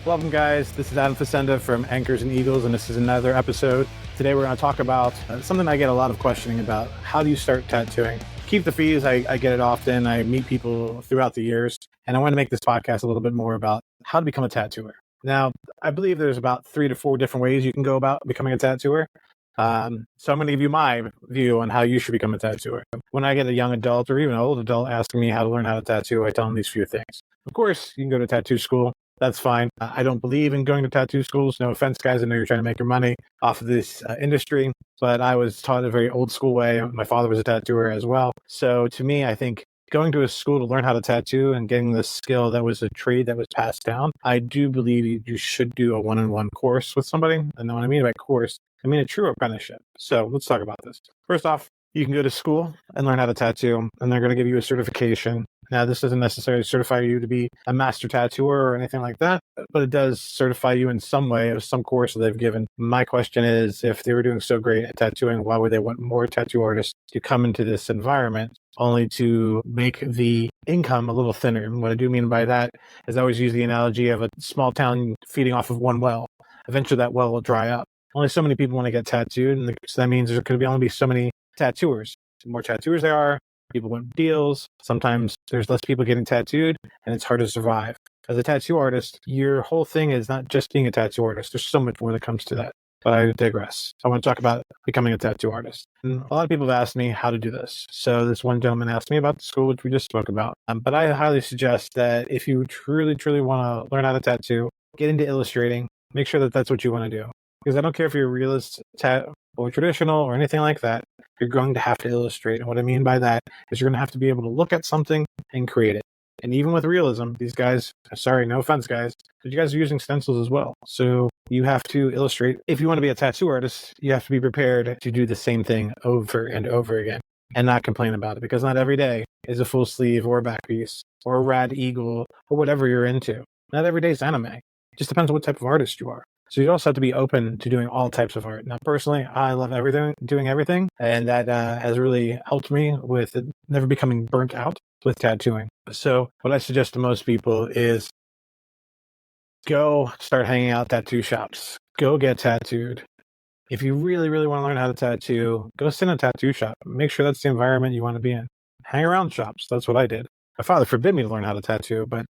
Welcome, guys. This is Adam Facenda from Anchors and Eagles, and this is another episode. Today, we're going to talk about something I get a lot of questioning about. How do you start tattooing? Keep the fees. I get it often. I meet people throughout the years, and I want to make this podcast a little bit more about how to become a tattooer. Now, I believe there's about 3 to 4 different ways you can go about becoming a tattooer. So I'm going to give you my view on how you should become a tattooer. When I get a young adult or even an old adult asking me how to learn how to tattoo, I tell them these few things. Of course, you can go to tattoo school. That's fine. I don't believe in going to tattoo schools. No offense, guys. I know you're trying to make your money off of this industry, but I was taught a very old school way. My father was a tattooer as well. So to me, I think going to a school to learn how to tattoo and getting this skill that was a trade that was passed down, I do believe you should do a one-on-one course with somebody. And what I mean by course, I mean a true apprenticeship. So let's talk about this. First off, you can go to school and learn how to tattoo, and they're going to give you a certification. Now, this doesn't necessarily certify you to be a master tattooer or anything like that, but it does certify you in some way of some course that they've given. My question is, if they were doing so great at tattooing, why would they want more tattoo artists to come into this environment only to make the income a little thinner? And what I do mean by that is I always use the analogy of a small town feeding off of one well. Eventually that well will dry up. Only so many people want to get tattooed, and so that means there could only be so many tattooers. The more tattooers there are, people want deals. Sometimes there's less people getting tattooed, and it's hard to survive. As a tattoo artist, your whole thing is not just being a tattoo artist. There's so much more that comes to that. But I digress. I want to talk about becoming a tattoo artist. And a lot of people have asked me how to do this. So this one gentleman asked me about the school, which we just spoke about. But I highly suggest that if you truly, truly want to learn how to tattoo, get into illustrating. Make sure that that's what you want to do. Because I don't care if you're a realist or traditional or anything like that, you're going to have to illustrate. And what I mean by that is you're going to have to be able to look at something and create it. And even with realism, these guys, sorry, no offense, guys, but you guys are using stencils as well. So you have to illustrate. If you want to be a tattoo artist, you have to be prepared to do the same thing over and over again and not complain about it, because not every day is a full sleeve or a back piece or a rad eagle or whatever you're into. Not every day is anime. It just depends on what type of artist you are. So you also have to be open to doing all types of art. Now, personally, I love doing everything, and that has really helped me with never becoming burnt out with tattooing. So what I suggest to most people is go start hanging out at tattoo shops. Go get tattooed. If you really, really want to learn how to tattoo, go sit in a tattoo shop. Make sure that's the environment you want to be in. Hang around shops. That's what I did. My father forbid me to learn how to tattoo, but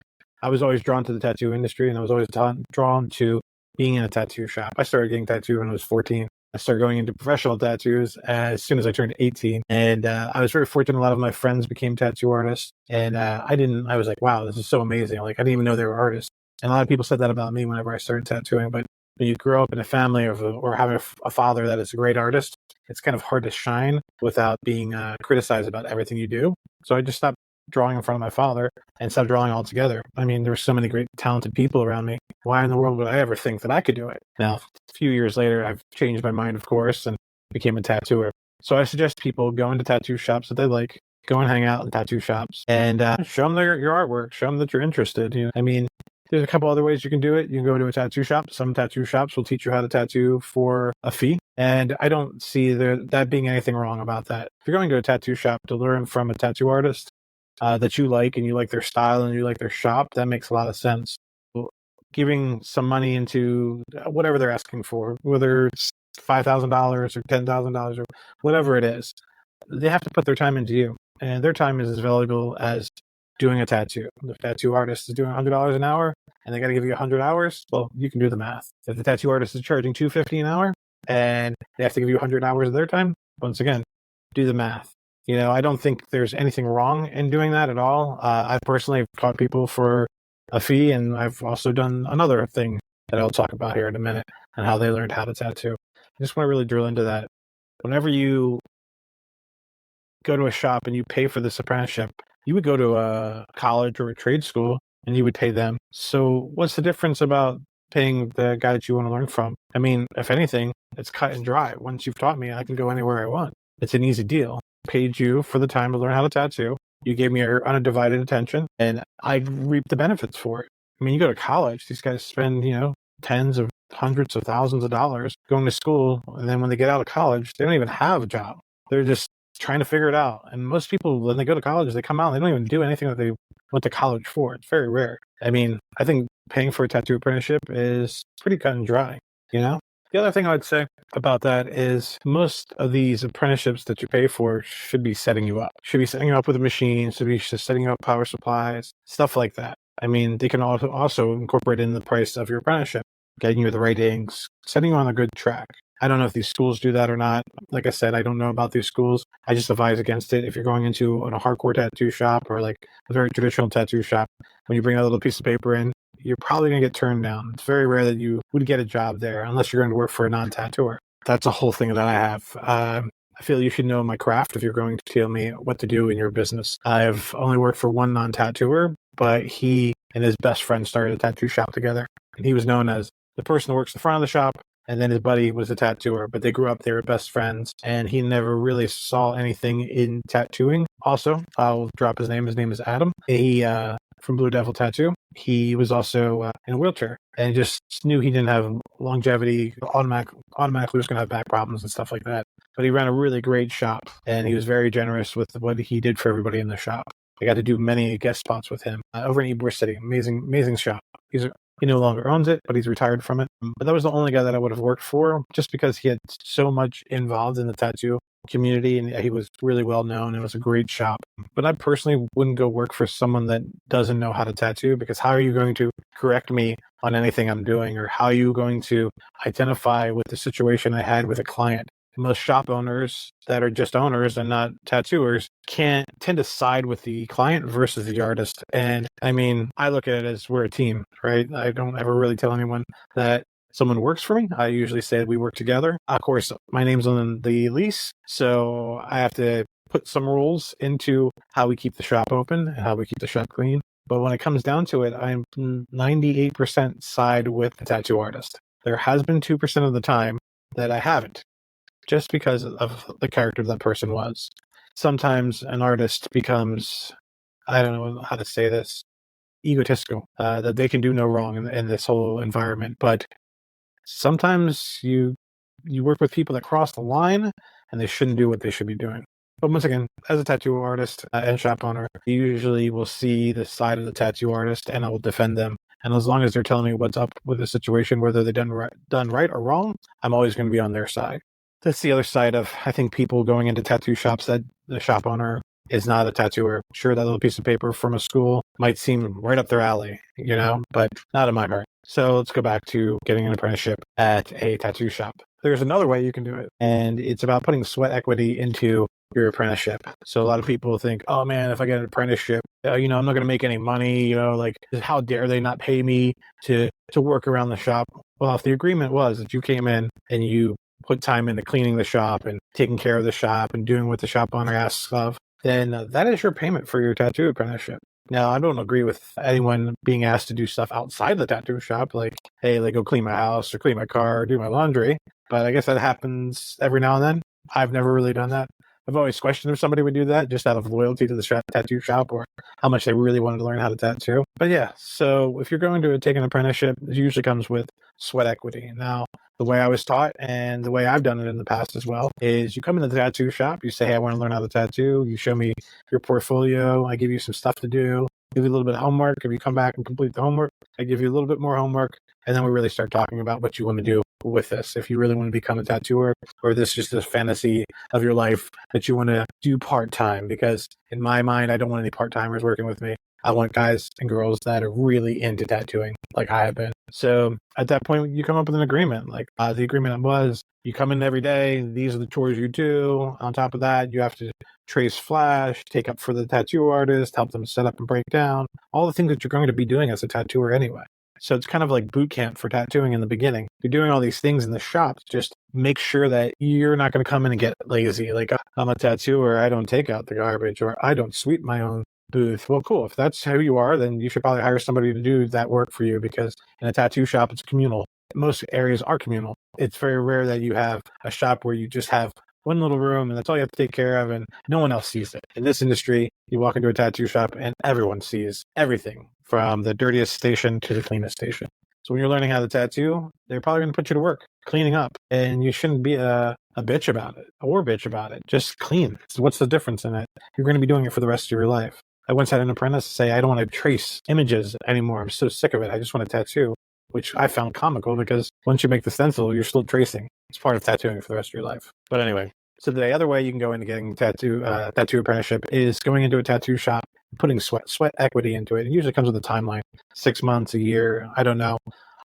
I was always drawn to the tattoo industry, and I was always drawn to being in a tattoo shop. I started getting tattooed when I was 14. I started going into professional tattoos as soon as I turned 18. And I was very fortunate. A lot of my friends became tattoo artists. And I was like, wow, this is so amazing. Like, I didn't even know they were artists. And a lot of people said that about me whenever I started tattooing. But when you grow up in a family or having a father that is a great artist, it's kind of hard to shine without being criticized about everything you do. So I just stopped drawing in front of my father and stopped drawing altogether. I mean, there were so many great, talented people around me. Why in the world would I ever think that I could do it? Now, a few years later, I've changed my mind, of course, and became a tattooer. So I suggest people go into tattoo shops that they like, go and hang out in tattoo shops, and show them your artwork, show them that you're interested. I mean, there's a couple other ways you can do it. You can go to a tattoo shop. Some tattoo shops will teach you how to tattoo for a fee. And I don't see that being anything wrong about that. If you're going to a tattoo shop to learn from a tattoo artist that you like, and you like their style and you like their shop, that makes a lot of sense. Giving some money into whatever they're asking for, whether it's $5,000 or $10,000 or whatever it is, they have to put their time into you. And their time is as valuable as doing a tattoo. The tattoo artist is doing $100 an hour and they got to give you 100 hours. Well, you can do the math. If the tattoo artist is charging $250 an hour and they have to give you 100 hours of their time, once again, do the math. I don't think there's anything wrong in doing that at all. I personally have taught people for a fee, and I've also done another thing that I'll talk about here in a minute and how they learned how to tattoo. I just want to really drill into that. Whenever you go to a shop and you pay for this apprenticeship, you would go to a college or a trade school and you would pay them. So what's the difference about paying the guy that you want to learn from? I mean, if anything, it's cut and dry. Once you've taught me, I can go anywhere I want. It's an easy deal. I paid you for the time to learn how to tattoo. You gave me your undivided attention, and I reap the benefits for it. I mean, you go to college, these guys spend, tens of hundreds of thousands of dollars going to school, and then when they get out of college, they don't even have a job. They're just trying to figure it out. And most people, when they go to college, they come out, they don't even do anything that they went to college for. It's very rare. I mean, I think paying for a tattoo apprenticeship is pretty cut and dry, you know? The other thing I would say about that is most of these apprenticeships that you pay for should be setting you up. Should be setting you up with a machine, should be setting up power supplies, stuff like that. I mean, they can also incorporate in the price of your apprenticeship, getting you the right inks, setting you on a good track. I don't know if these schools do that or not. Like I said, I don't know about these schools. I just advise against it. If you're going into a hardcore tattoo shop or like a very traditional tattoo shop, when you bring a little piece of paper in, you're probably going to get turned down. It's very rare that you would get a job there unless you're going to work for a non-tattooer. That's a whole thing that I have. I feel you should know my craft if you're going to tell me what to do in your business. I've only worked for one non-tattooer, but he and his best friend started a tattoo shop together. And he was known as the person who works the front of the shop, and then his buddy was a tattooer, but they grew up, they were best friends, and he never really saw anything in tattooing. Also, I'll drop his name. His name is Adam. He, from Blue Devil Tattoo. He was also in a wheelchair and just knew he didn't have longevity, automatically was going to have back problems and stuff like that. But he ran a really great shop, and he was very generous with what he did for everybody in the shop. I got to do many guest spots with him over in Ybor City. Amazing shop. He no longer owns it, but he's retired from it. But that was the only guy that I would have worked for, just because he had so much involved in the tattoo community, and he was really well known. It was a great shop. But I personally wouldn't go work for someone that doesn't know how to tattoo, because how are you going to correct me on anything I'm doing, or how are you going to identify with the situation I had with a client? Most shop owners that are just owners and not tattooers tend to side with the client versus the artist. And I mean, I look at it as we're a team, right? I don't ever really tell anyone that someone works for me. I usually say we work together. Of course, my name's on the lease, so I have to put some rules into how we keep the shop open and how we keep the shop clean. But when it comes down to it, I'm 98% side with the tattoo artist. There has been 2% of the time that I haven't, just because of the character that person was. Sometimes an artist becomes, I don't know how to say this, egotistical, that they can do no wrong in this whole environment. But sometimes you work with people that cross the line and they shouldn't do what they should be doing. But once again, as a tattoo artist and shop owner, you usually will see the side of the tattoo artist, and I will defend them. And as long as they're telling me what's up with the situation, whether they've done right or wrong, I'm always going to be on their side. That's the other side of, I think, people going into tattoo shops that the shop owner is not a tattooer. Sure, that little piece of paper from a school might seem right up their alley, but not in my heart. So let's go back to getting an apprenticeship at a tattoo shop. There's another way you can do it, and it's about putting sweat equity into your apprenticeship. So a lot of people think, oh man, if I get an apprenticeship, I'm not going to make any money, how dare they not pay me to work around the shop? Well, if the agreement was that you came in and you put time into cleaning the shop and taking care of the shop and doing what the shop owner asks of, then that is your payment for your tattoo apprenticeship. Now, I don't agree with anyone being asked to do stuff outside the tattoo shop, like, hey, go clean my house or clean my car or do my laundry. But I guess that happens every now and then. I've never really done that. I've always questioned if somebody would do that just out of loyalty to the tattoo shop or how much they really wanted to learn how to tattoo. But yeah, so if you're going to take an apprenticeship, it usually comes with sweat equity. Now, the way I was taught and the way I've done it in the past as well is you come into the tattoo shop, you say, hey, I want to learn how to tattoo. You show me your portfolio. I give you some stuff to do, give you a little bit of homework. If you come back and complete the homework, I give you a little bit more homework. And then we really start talking about what you want to do with this. If you really want to become a tattooer, or this is just a fantasy of your life that you want to do part-time, because in my mind, I don't want any part-timers working with me. I want guys and girls that are really into tattooing like I have been. So at that point, you come up with an agreement. Like the agreement was, you come in every day, these are the chores you do. On top of that, you have to trace flash, take up for the tattoo artist, help them set up and break down, all the things that you're going to be doing as a tattooer anyway. So it's kind of like boot camp for tattooing in the beginning. You're doing all these things in the shop. Just make sure that you're not going to come in and get lazy. Like, I'm a tattooer, I don't take out the garbage, or I don't sweep my own booth. Well, cool. If that's who you are, then you should probably hire somebody to do that work for you, because in a tattoo shop, it's communal. Most areas are communal. It's very rare that you have a shop where you just have one little room and that's all you have to take care of and no one else sees it. In this industry, you walk into a tattoo shop and everyone sees everything from the dirtiest station to the cleanest station. So when you're learning how to tattoo, they're probably going to put you to work cleaning up, and you shouldn't be a bitch about it or bitch about it. Just clean. So what's the difference in it? You're going to be doing it for the rest of your life. I once had an apprentice say, I don't want to trace images anymore. I'm so sick of it. I just want to tattoo, which I found comical because once you make the stencil, you're still tracing. It's part of tattooing for the rest of your life. But anyway, so the other way you can go into getting tattoo apprenticeship is going into a tattoo shop, putting sweat equity into it. It usually comes with a timeline, 6 months, a year. I don't know.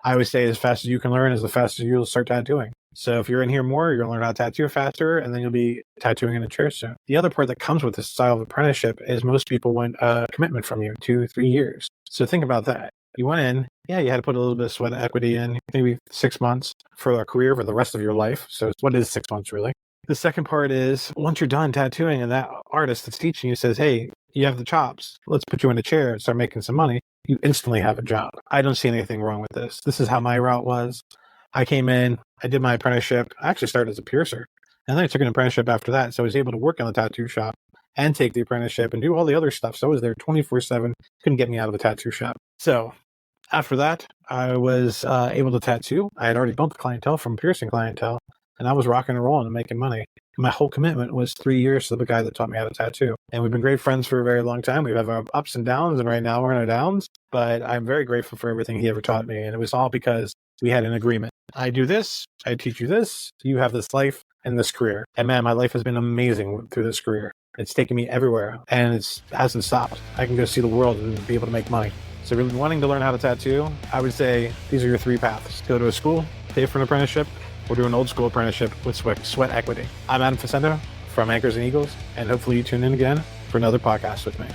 I always say as fast as you can learn is the fastest you'll start tattooing. So if you're in here more, you're going to learn how to tattoo faster, and then you'll be tattooing in a chair soon. The other part that comes with this style of apprenticeship is most people want a commitment from you, 2-3 years. So think about that. You went in, yeah, you had to put a little bit of sweat equity in, maybe 6 months for a career for the rest of your life. So what is 6 months really? The second part is once you're done tattooing and that artist that's teaching you says, hey, you have the chops, let's put you in a chair and start making some money, you instantly have a job. I don't see anything wrong with this. This is how my route was. I came in, I did my apprenticeship. I actually started as a piercer, and then I took an apprenticeship after that. So I was able to work in the tattoo shop and take the apprenticeship and do all the other stuff. So I was there 24/7. Couldn't get me out of the tattoo shop. So after that, I was able to tattoo. I had already built the clientele from piercing clientele, and I was rocking and rolling and making money. And my whole commitment was 3 years to the guy that taught me how to tattoo. And we've been great friends for a very long time. We have our ups and downs, and right now we're in our downs. But I'm very grateful for everything he ever taught me. And it was all because we had an agreement. I do this, I teach you this, you have this life and this career. And man, my life has been amazing through this career. It's taken me everywhere, and it hasn't stopped. I can go see the world and be able to make money. So really wanting to learn how to tattoo, I would say these are your 3 paths. Go to a school, pay for an apprenticeship, or do an old school apprenticeship with sweat equity. I'm Facenda from Anchors and Eagles, and hopefully you tune in again for another podcast with me.